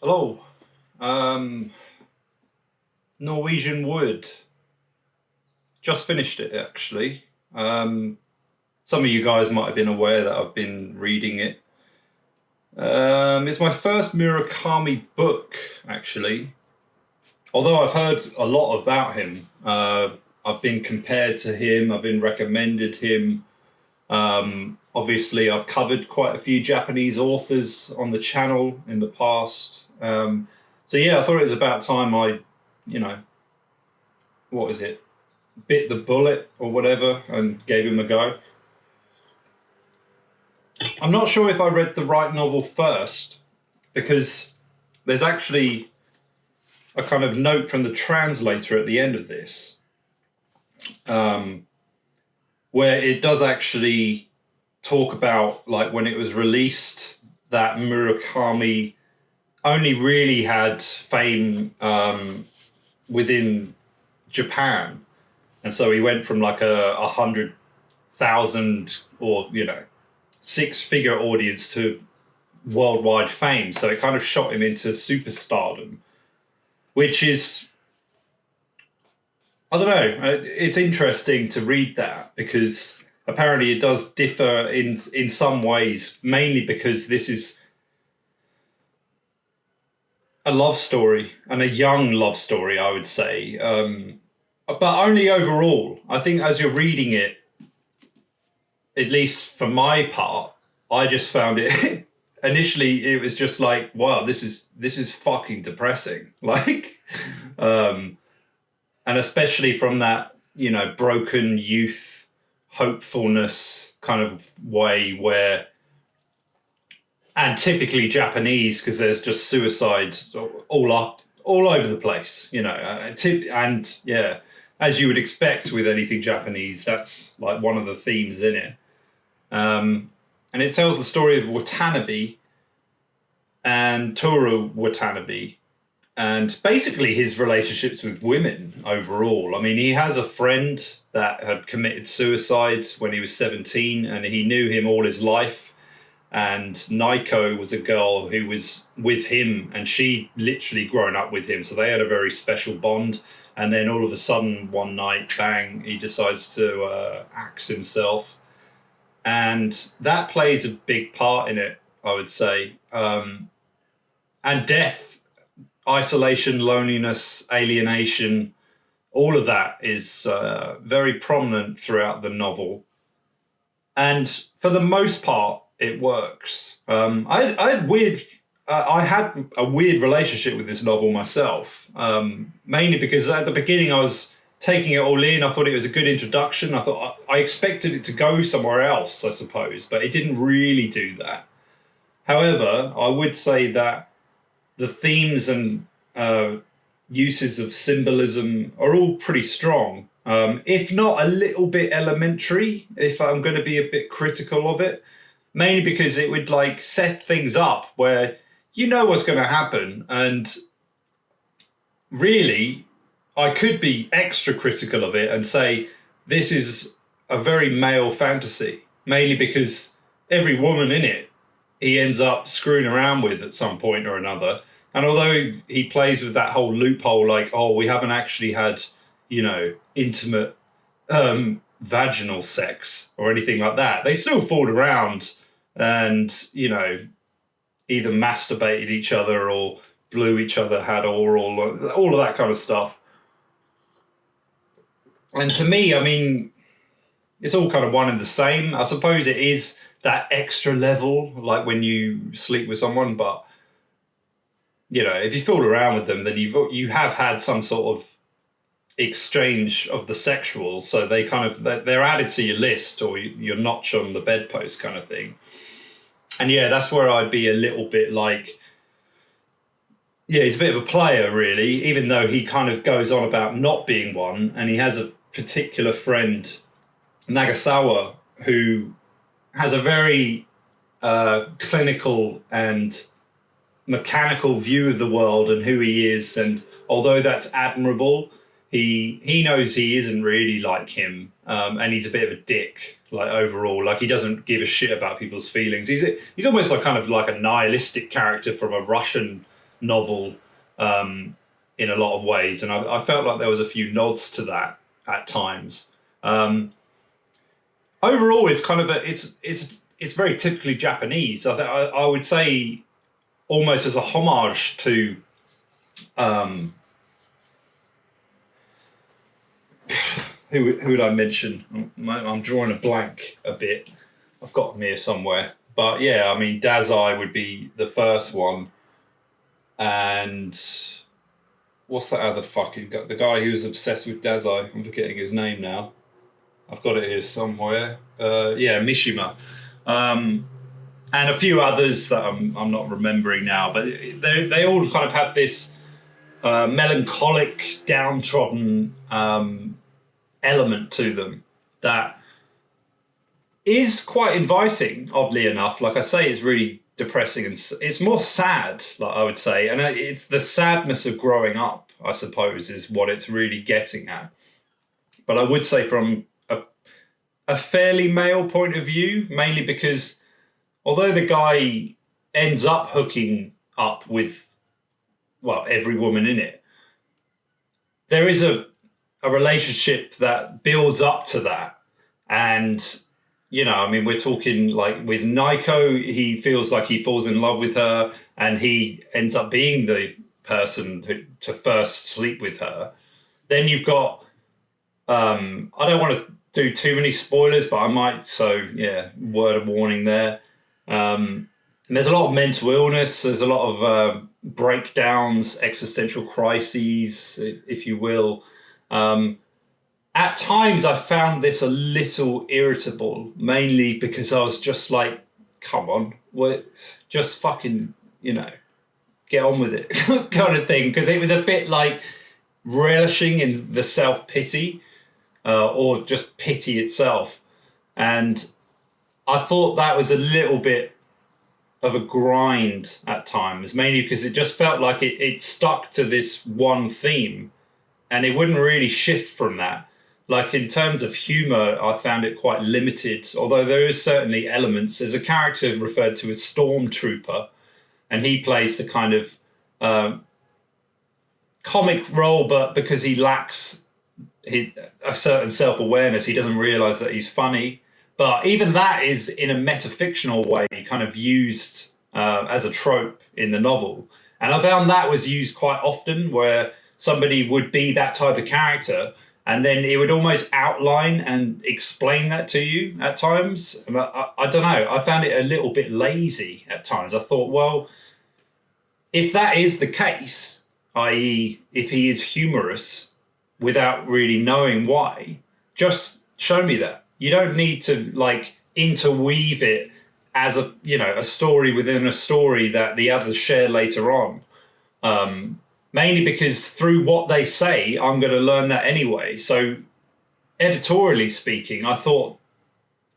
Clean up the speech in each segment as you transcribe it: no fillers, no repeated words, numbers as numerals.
Hello. Um, Norwegian Wood. Just finished it actually. Um, some of you guys might have been aware that I've been reading it. It's my first Murakami book actually. Although I've heard a lot about him. I've been compared to him. I've been recommended him. Obviously, I've covered quite a few Japanese authors on the channel in the past. So yeah, I thought it was about time you know, what is it? Bit the bullet or whatever and gave him a go. I'm not sure if I read the right novel first because there's actually a kind of note from the translator at the end of this um, where it does actually talk about like when it was released that Murakami only really had fame within Japan. And so he went from like a 100,000 or, six-figure audience to worldwide fame. So it kind of shot him into superstardom, which is, I don't know, it's interesting to read that because apparently it does differ in some ways, mainly because this is a love story and a young love story, I would say. But only overall. I think as you're reading it, at least for my part, I just found it initially it was just like, wow, this is fucking depressing. Like and especially from that, broken youth hopefulness kind of way where and typically Japanese because there's just suicide all over the place, and yeah, as you would expect with anything Japanese, that's like one of the themes in it. And it tells the story of Watanabe and Toru Watanabe and basically his relationships with women overall. I mean, he has a friend that had committed suicide when he was 17 and he knew him all his life. And Naiko was a girl who was with him and she literally grown up with him. So they had a very special bond. And then all of a sudden, one night, bang, he decides to axe himself. And that plays a big part in it, I would say. And death, isolation, loneliness, alienation, all of that is very prominent throughout the novel. And for the most part, it works. I had a weird relationship with this novel myself, mainly because at the beginning I was taking it all in. I thought it was a good introduction. I expected it to go somewhere else, I suppose, but it didn't really do that. However, I would say that the themes and uses of symbolism are all pretty strong, if not a little bit elementary, if I'm going to be a bit critical of it, mainly because it would like set things up where you know what's going to happen. And really, I could be extra critical of it and say this is a very male fantasy, mainly because every woman in it he ends up screwing around with at some point or another. And although he plays with that whole loophole, like, oh, we haven't actually had, intimate vaginal sex or anything like that, they still fooled around and, either masturbated each other or blew each other, had oral, all of that kind of stuff. And to me, I mean, it's all kind of one and the same. I suppose it is that extra level, like when you sleep with someone, but if you fool around with them, then you have had some sort of exchange of the sexual, so they're added to your list or your notch on the bedpost kind of thing. And yeah, that's where I'd be a little bit like, yeah, he's a bit of a player, really, even though he kind of goes on about not being one, and he has a particular friend, Nagasawa, who has a very clinical and mechanical view of the world and who he is. And although that's admirable, he knows he isn't really like him, and he's a bit of a dick, like overall. Like he doesn't give a shit about people's feelings. He's almost like kind of like a nihilistic character from a Russian novel in a lot of ways, and I felt like there was a few nods to that at times. Overall, it's kind of it's very typically Japanese. I would say almost as a homage to who would I mention? I'm drawing a blank a bit. I've got them here somewhere. But yeah, I mean, Dazai would be the first one. And what's that other fucking guy? The guy who was obsessed with Dazai. I'm forgetting his name now. I've got it here somewhere. Yeah, Mishima. And a few others that I'm not remembering now. But they all kind of have this melancholic, downtrodden element to them that is quite inviting, oddly enough. Like I say, it's really depressing and it's more sad, like I would say. And it's the sadness of growing up, I suppose, is what it's really getting at. But I would say from a fairly male point of view, mainly because although the guy ends up hooking up with, well, every woman in it, there is a relationship that builds up to that. And, you know, I mean, we're talking like with Naiko, he feels like he falls in love with her and he ends up being the person to first sleep with her. Then you've got, I don't want to do too many spoilers, but I might. So yeah, word of warning there. And there's a lot of mental illness. There's a lot of breakdowns, existential crises, if you will. At times, I found this a little irritable, mainly because I was just like, "Come on, just fucking, you know, get on with it," kind of thing. Because it was a bit like relishing in the self-pity. Or just pity itself. And I thought that was a little bit of a grind at times, mainly because it just felt like it stuck to this one theme and it wouldn't really shift from that. Like in terms of humor, I found it quite limited, although there is certainly elements. There's a character referred to as Stormtrooper, and he plays the kind of comic role, but because he lacks a certain self-awareness, he doesn't realize that he's funny. But even that is in a metafictional way kind of used as a trope in the novel, and I found that was used quite often where somebody would be that type of character and then it would almost outline and explain that to you at times. I don't know, I found it a little bit lazy at times. I thought, well, if that is the case, i.e. if he is humorous without really knowing why, just show me that. You don't need to like interweave it as a, you know, a story within a story that the others share later on. Mainly because through what they say, I'm going to learn that anyway. So editorially speaking, I thought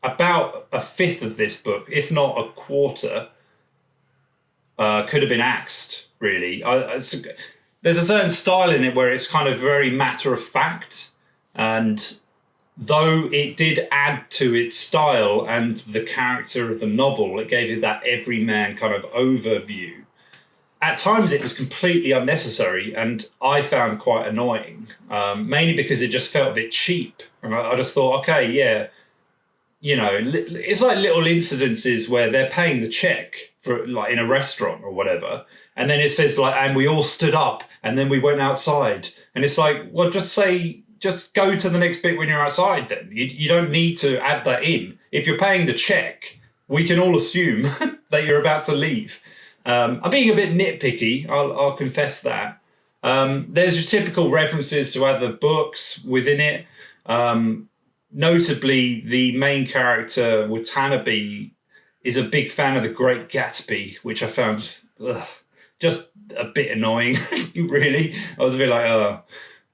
about a fifth of this book, if not a quarter, could have been axed, really. There's a certain style in it where it's kind of very matter of fact, and though it did add to its style and the character of the novel, it gave it that everyman kind of overview. At times it was completely unnecessary and I found quite annoying, mainly because it just felt a bit cheap. And I just thought, okay, yeah, you know, it's like little incidences where they're paying the check for, like in a restaurant or whatever, and then it says like, and we all stood up and then we went outside. And it's like, well, just go to the next bit when you're outside then. You don't need to add that in. If you're paying the check, we can all assume that you're about to leave. I'm being a bit nitpicky, I'll confess that. There's your typical references to other books within it. Notably, the main character, Watanabe, is a big fan of The Great Gatsby, which I found just a bit annoying, really. I was a bit like, oh,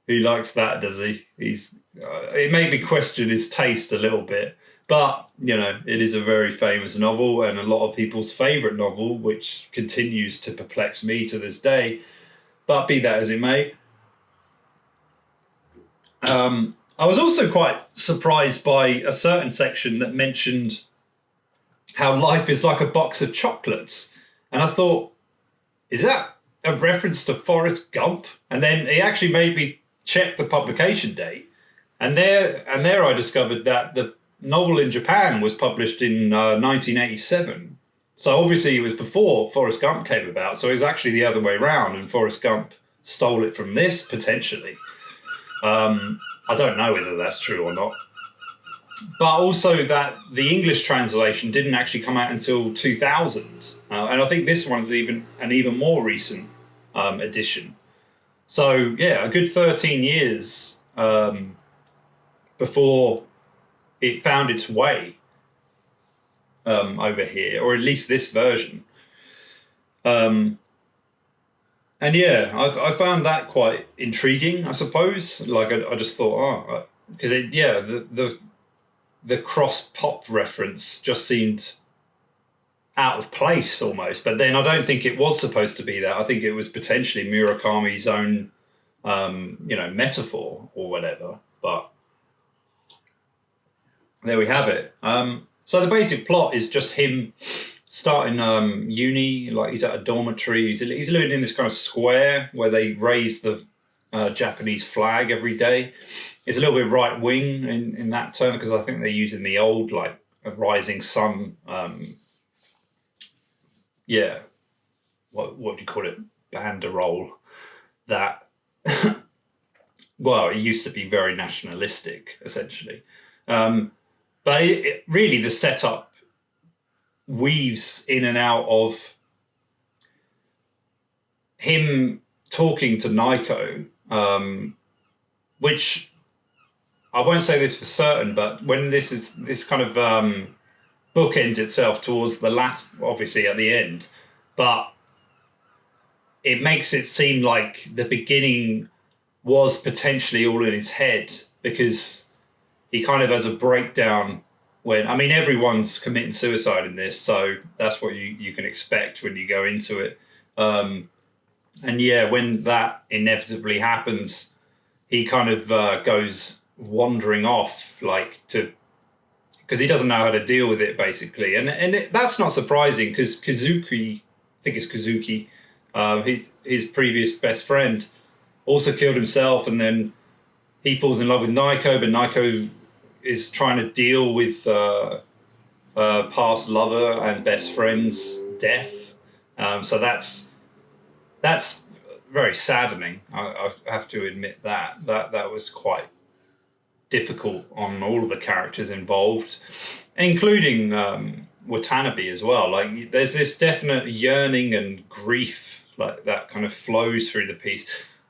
he likes that, does he? It made me question his taste a little bit. But, you know, it is a very famous novel and a lot of people's favourite novel, which continues to perplex me to this day. But be that as it may. I was also quite surprised by a certain section that mentioned how life is like a box of chocolates. And I thought, is that a reference to Forrest Gump, and then he actually made me check the publication date, and there I discovered that the novel in Japan was published in 1987. So obviously it was before Forrest Gump came about. So it was actually the other way around, and Forrest Gump stole it from this potentially. I don't know whether that's true or not. But also that the English translation didn't actually come out until 2000. And I think this one's an even more recent edition. So, yeah, a good 13 years before it found its way over here, or at least this version. And yeah, I found that quite intriguing, I suppose. Like, I just thought, because the cross-pop reference just seemed out of place almost. But then I don't think it was supposed to be that. I think it was potentially Murakami's own, metaphor or whatever. But there we have it. So the basic plot is just him starting uni. Like, he's at a dormitory. He's living in this kind of square where they raise the Japanese flag every day. It's a little bit right wing in that term, because I think they're using the old, like, a rising sun. What do you call it? Banderole. That. Well, it used to be very nationalistic, essentially. But really, the setup weaves in and out of him talking to Naiko, which I won't say this for certain, but when this kind of bookends itself towards the obviously at the end, but it makes it seem like the beginning was potentially all in his head, because he kind of has a breakdown when, I mean, everyone's committing suicide in this, so that's what you can expect when you go into it. And yeah, when that inevitably happens, he kind of goes wandering off, because he doesn't know how to deal with it, basically. And that's not surprising, because Kazuki, I think it's Kazuki, his previous best friend, also killed himself, and then he falls in love with Naiko, but Naiko is trying to deal with past lover and best friend's death. So that's very saddening. I have to admit that was quite difficult on all of the characters involved, including Watanabe as well. Like, there's this definite yearning and grief, like, that kind of flows through the piece.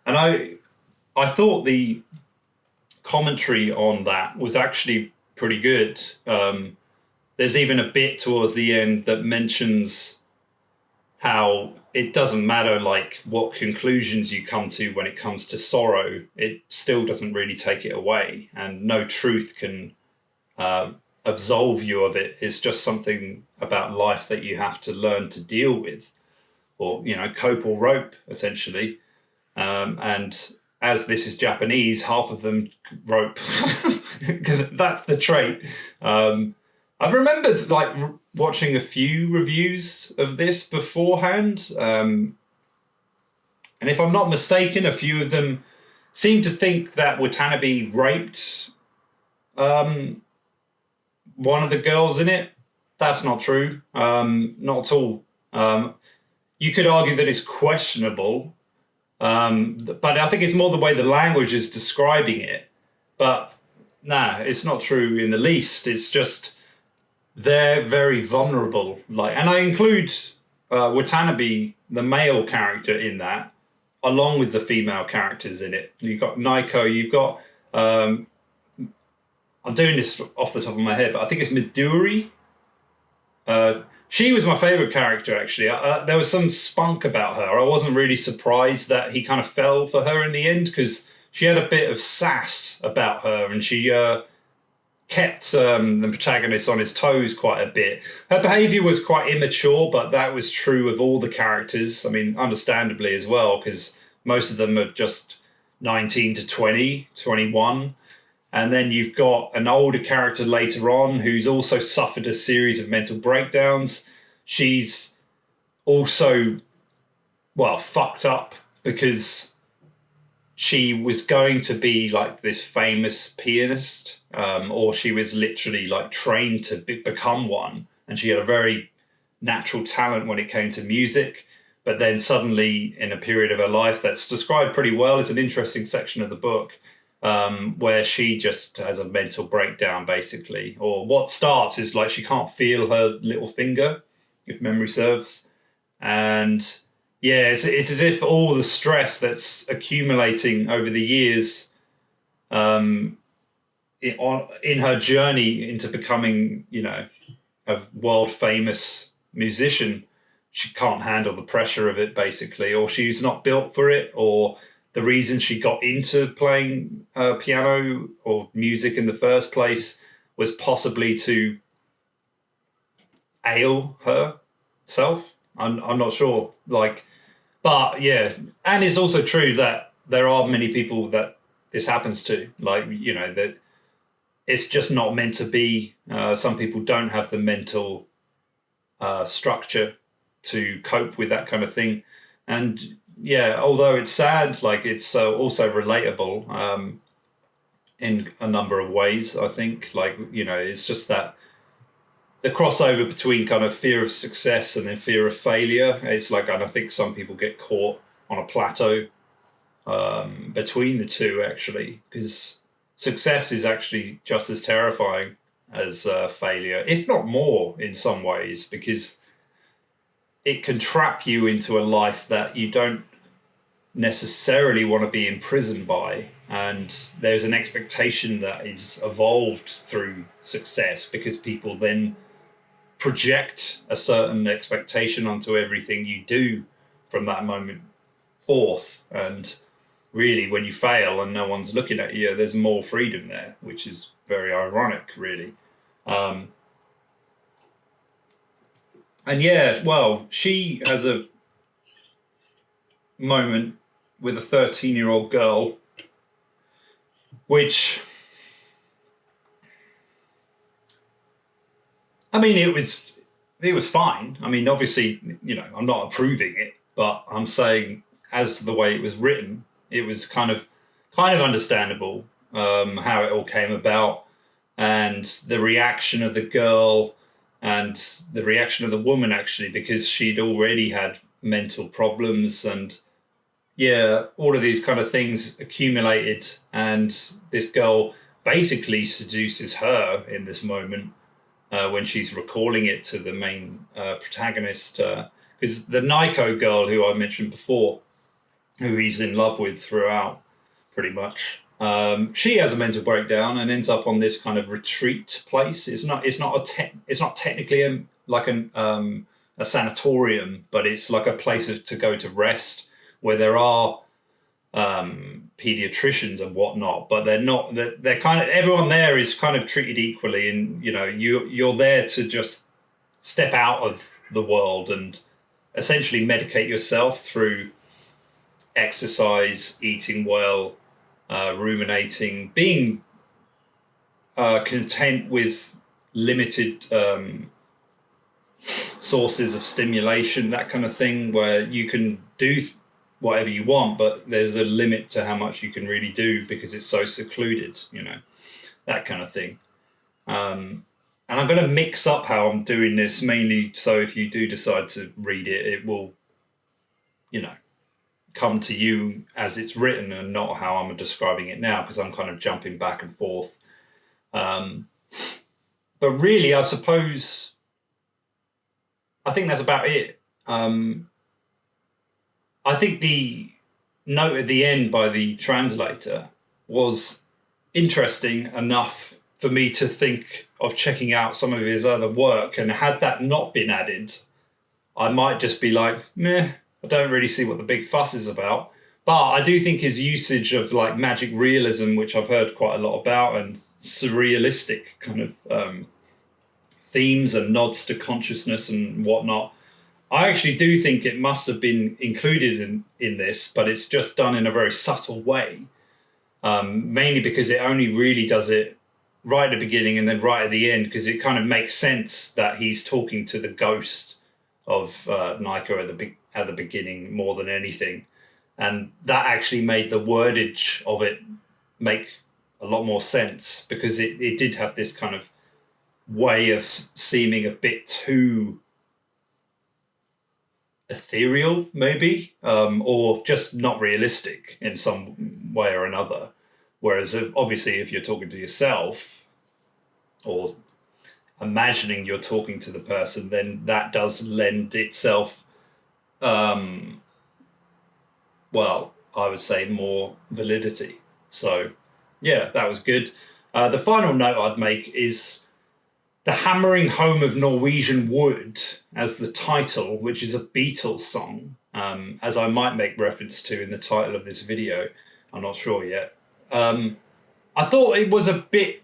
And I thought the commentary on that was actually pretty good. There's even a bit towards the end that mentions how it doesn't matter, like, what conclusions you come to when it comes to sorrow, it still doesn't really take it away, and no truth can absolve you of it. It's just something about life that you have to learn to deal with, or, cope or rope, essentially. And as this is Japanese, half of them rope. That's the trait. I remember, like, watching a few reviews of this beforehand. And if I'm not mistaken, a few of them seem to think that Watanabe raped one of the girls in it. That's not true. Not at all. You could argue that it's questionable. But I think it's more the way the language is describing it. But it's not true in the least. It's just they're very vulnerable. And I include Watanabe, the male character, in that, along with the female characters in it. You've got Naiko. You've got I'm doing this off the top of my head, but I think it's Midori. She was my favorite character, actually. There was some spunk about her. I wasn't really surprised that he kind of fell for her in the end, because she had a bit of sass about her, and she kept the protagonist on his toes quite a bit. Her behaviour was quite immature, but that was true of all the characters. I mean, understandably as well, because most of them are just 19 to 20, 21. And then you've got an older character later on who's also suffered a series of mental breakdowns. She's also fucked up because she was going to be like this famous pianist, or she was literally like trained to become one, and she had a very natural talent when it came to music. But then suddenly, in a period of her life that's described pretty well, it's an interesting section of the book, where she just has a mental breakdown, basically. Or what starts is like she can't feel her little finger, if memory serves. And yeah, it's as if all the stress that's accumulating over the years, in her journey into becoming, a world famous musician, she can't handle the pressure of it, basically, or she's not built for it, or the reason she got into playing piano or music in the first place was possibly to ail herself. I'm not sure. But yeah, and it's also true that there are many people that this happens to. That it's just not meant to be. Some people don't have the mental structure to cope with that kind of thing. And yeah, although it's sad, it's also relatable in a number of ways, I think. It's just that the crossover between kind of fear of success and then fear of failure. It's and I think some people get caught on a plateau between the two, actually, because success is actually just as terrifying as failure, if not more in some ways, because it can trap you into a life that you don't necessarily want to be imprisoned by. And there's an expectation that is evolved through success because people then project a certain expectation onto everything you do from that moment forth. And really, when you fail and no one's looking at you, there's more freedom there, which is very ironic, really. And yeah, well, she has a moment with a 13-year-old girl, which, I mean, it was fine. I mean, obviously, I'm not approving it, but I'm saying, as the way it was written, it was kind of understandable how it all came about, and the reaction of the girl and the reaction of the woman, actually, because she'd already had mental problems, and yeah, all of these kind of things accumulated, and this girl basically seduces her in this moment when she's recalling it to the main protagonist, because the Nico girl, who I mentioned before, who he's in love with throughout, pretty much, she has a mental breakdown and ends up on this kind of retreat place. It's not technically a sanatorium, but it's like a place to go to rest, where there are pediatricians and whatnot, but they're kind of, everyone there is kind of treated equally, and you're there to just step out of the world and essentially medicate yourself through exercise, eating well, ruminating, being content with limited sources of stimulation, that kind of thing, where you can do whatever you want, but there's a limit to how much you can really do because it's so secluded, that kind of thing. And I'm going to mix up how I'm doing this, mainly so if you do decide to read it, it will, come to you as it's written and not how I'm describing it now, because I'm kind of jumping back and forth. But really, I suppose, I think that's about it. I think the note at the end by the translator was interesting enough for me to think of checking out some of his other work. And had that not been added, I might just be like, meh, I don't really see what the big fuss is about. But I do think his usage of magic realism, which I've heard quite a lot about, and surrealistic kind of themes and nods to consciousness and whatnot, I actually do think it must have been included in this, but it's just done in a very subtle way, mainly because it only really does it right at the beginning and then right at the end, because it kind of makes sense that he's talking to the ghost of Nico at the beginning more than anything, and that actually made the wordage of it make a lot more sense, because it did have this kind of way of seeming a bit too ethereal, maybe, or just not realistic in some way or another. Whereas obviously if you're talking to yourself or imagining you're talking to the person, then that does lend itself, well, I would say more validity. So yeah, that was good. The final note I'd make is the hammering home of Norwegian wood as the title, which is a Beatles song, as I might make reference to in the title of this video. I'm not sure yet. I thought it was a bit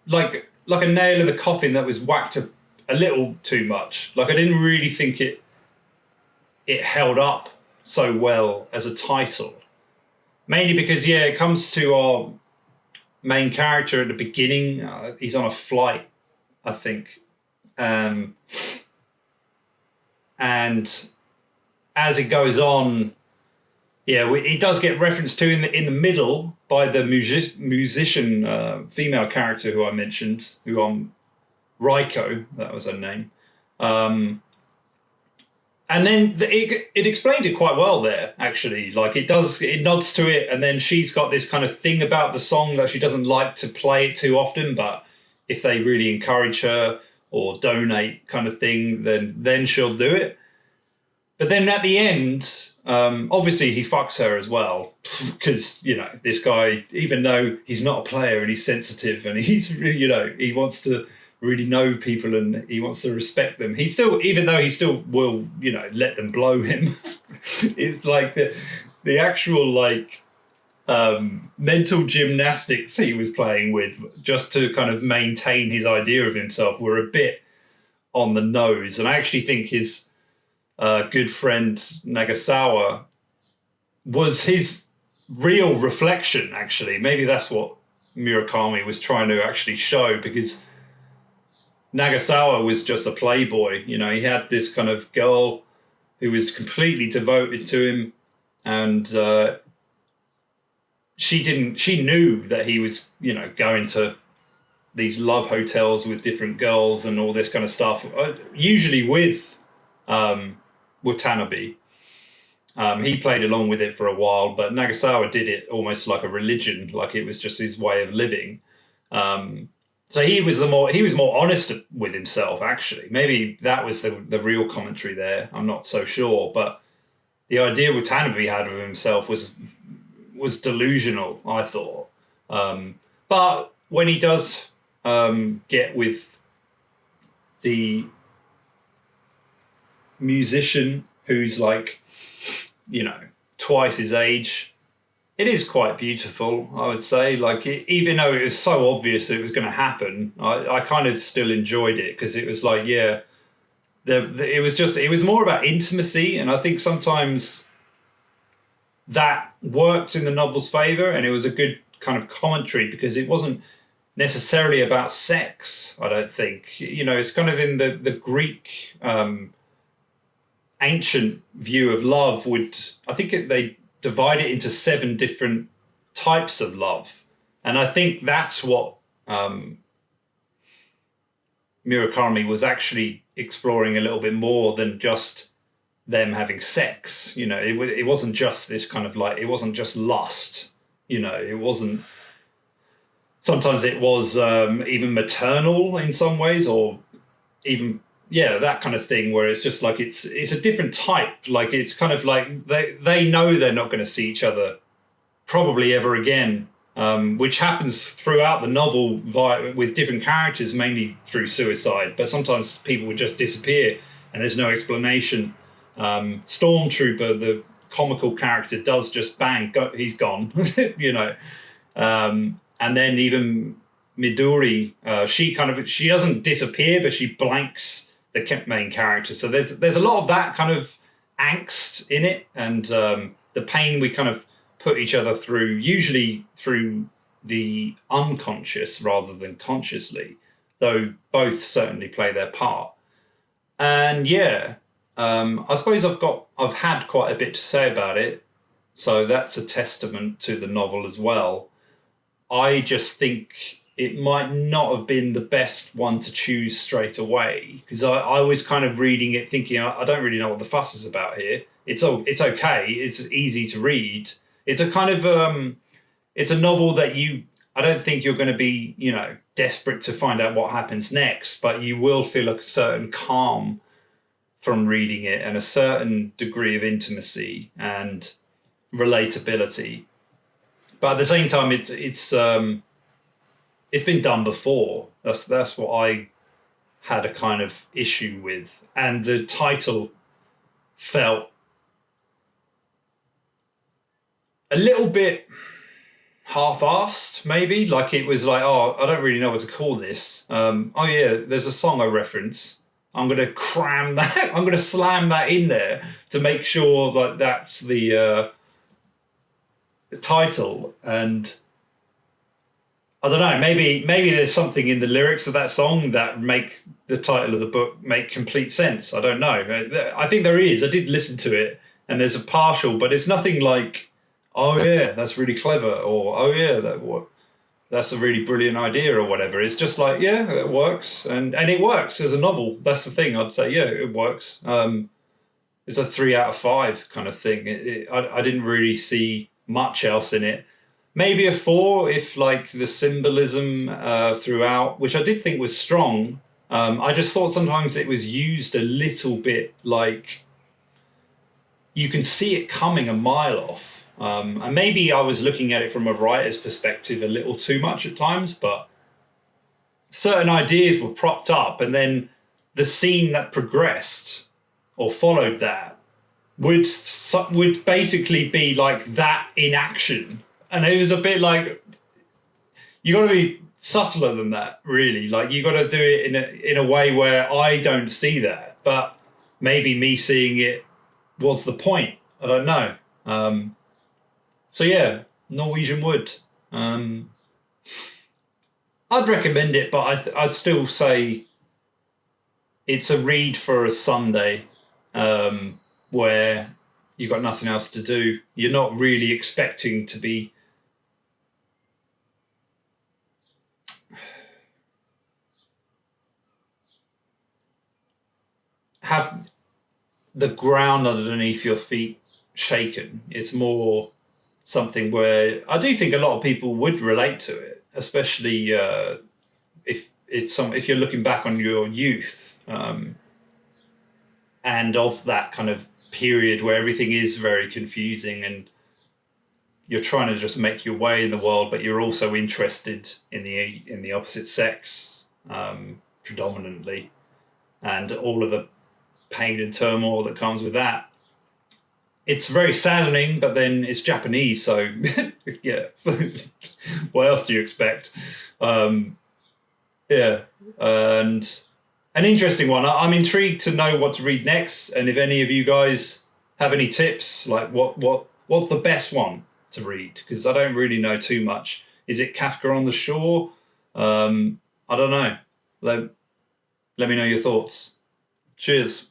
like a nail in the coffin that was whacked a little too much. Like, I didn't really think it held up so well as a title. Mainly because, yeah, it comes to our main character at the beginning. He's on a flight, I think. And as it goes on, yeah, he does get referenced to in the middle by the musician female character who I mentioned, Raiko, that was her name. And then it explains it quite well there, actually. Like, it nods to it, and then she's got this kind of thing about the song that she doesn't like to play it too often, but if they really encourage her or donate kind of thing, then she'll do it. But then at the end, obviously he fucks her as well, because, you know, this guy, even though he's not a player and he's sensitive and he's, you know, he wants to really know people and he wants to respect them, even though he still will, you know, let them blow him. It's like the actual, like, mental gymnastics he was playing with just to kind of maintain his idea of himself were a bit on the nose. And I actually think his good friend Nagasawa was his real reflection, actually. Maybe that's what Murakami was trying to actually show, because Nagasawa was just a playboy. You know, he had this kind of girl who was completely devoted to him, and she knew that he was, you know, going to these love hotels with different girls and all this kind of stuff, usually with Watanabe. He played along with it for a while, but Nagasawa did it almost like a religion, like it was just his way of living. So he was more honest with himself, actually. Maybe that was the real commentary there. I'm not so sure, but the idea Watanabe had of himself was delusional, I thought. But when he does get with the musician who's, like, you know, twice his age, it is quite beautiful, I would say. Like, even though it was so obvious it was going to happen, I kind of still enjoyed it, because it was like, yeah, it was more about intimacy, and I think sometimes that worked in the novel's favor, and it was a good kind of commentary, because it wasn't necessarily about sex, I don't think. You know, it's kind of in the Greek ancient view of love I think they divide it into 7 different types of love. And I think that's what Murakami was actually exploring a little bit more than just them having sex. You know, it wasn't just this kind of, like, it wasn't just lust. You know, it wasn't. Sometimes it was even maternal in some ways, or even, yeah, that kind of thing, where it's just like it's a different type. Like, it's kind of like they know they're not going to see each other probably ever again, which happens throughout the novel with different characters, mainly through suicide. But sometimes people would just disappear and there's no explanation. Stormtrooper, the comical character, does just bang, he's gone, you know. And then even Midori, she doesn't disappear, but she blanks the main character. So there's a lot of that kind of angst in it, and the pain we kind of put each other through, usually through the unconscious rather than consciously, though both certainly play their part. And yeah, I suppose I've had quite a bit to say about it, so that's a testament to the novel as well. I just think it might not have been the best one to choose straight away, because I was kind of reading it thinking I don't really know what the fuss is about here. It's okay. It's easy to read. It's a kind of it's a novel that I don't think you're going to be desperate to find out what happens next, but you will feel a certain calm from reading it and a certain degree of intimacy and relatability. But at the same time, it's been done before. That's what I had a kind of issue with, and the title felt a little bit half-assed, maybe. Like it was like, oh, I don't really know what to call this. Oh yeah, there's a song I reference. I'm gonna cram that. I'm gonna slam that in there to make sure that that's the title. And I don't know. Maybe there's something in the lyrics of that song that make the title of the book make complete sense. I don't know. I think there is. I did listen to it, and there's a partial, but it's nothing like, oh yeah, that's really clever, or oh yeah, that's a really brilliant idea, or whatever. It's just like, yeah, it works, and it works as a novel. That's the thing. I'd say, yeah, it works. It's a 3 out of 5 kind of thing. I didn't really see much else in it. Maybe a 4 if like the symbolism throughout, which I did think was strong. I just thought sometimes it was used a little bit like you can see it coming a mile off. And maybe I was looking at it from a writer's perspective a little too much at times, but certain ideas were propped up, and then the scene that progressed or followed that would basically be like that in action. And it was a bit like, you got to be subtler than that, really. Like you got to do it in a way where I don't see that, but maybe me seeing it was the point. I don't know. So yeah, Norwegian Wood. I'd recommend it, but I'd still say it's a read for a Sunday, where you've got nothing else to do. You're not really expecting to be have the ground underneath your feet shaken. It's more something where I do think a lot of people would relate to it, especially if you're looking back on your youth, and of that kind of period where everything is very confusing and you're trying to just make your way in the world, but you're also interested in the opposite sex, predominantly, and all of the pain and turmoil that comes with that. It's very saddening, but then it's Japanese, so yeah. What else do you expect? Yeah, and an interesting one. I'm intrigued to know what to read next, and if any of you guys have any tips, like what's the best one to read? Because I don't really know too much. Is it Kafka on the Shore? I don't know. Let me know your thoughts. Cheers.